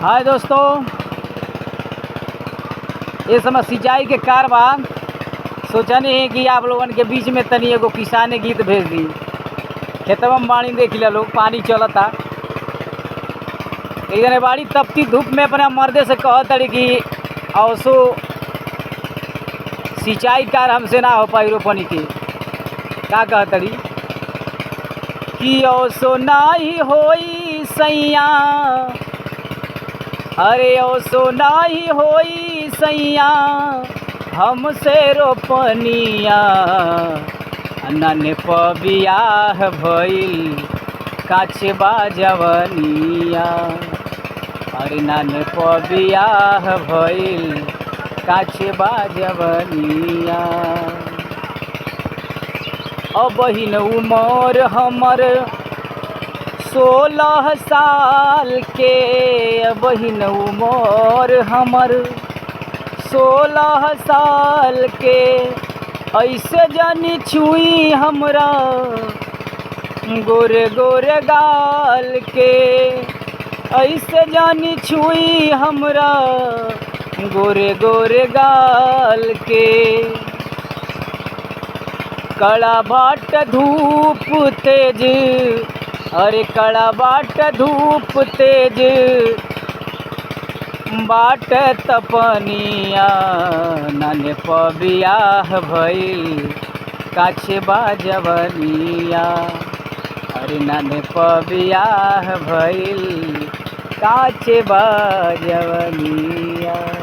हाय दोस्तों, ये समय सिंचाई के कारबा सोचनी है कि आप लोगन के बीच में तनी एगो किसानी गीत भेज दी। खेतवा में बाड़ी देख लिया लोग, पानी चलता। एक जने बाड़ी तपती धूप में अपने मर्दे से कहतड़ी कि औसो सिंचाई कार हमसे ना हो पाई रोपनी के। का कहतड़ी कि औसो नाही होई सैया, अरे औसो नाही होई सैया हमसे रोपनिया, नन बियाह भइल काचे बाजवनिया। अरे नन बियाह भइल काचे बाजवनिया। अबहिन उमर हमर 16 साल के, अबहिन उमर हमर 16 साल के। ऐसे जानी छुई हमरा गोरे गोरे गाल के, ऐसे जानी छुई हमरा गोरे गोरे गाल के। कड़ा बाट धूप तेज, अरे कड़ा बाट धूप तेज बाट तपनिया, नन बियाह भइल काछे बाजवनिया। अरे नन बियाह भइल काछे बाजवनिया।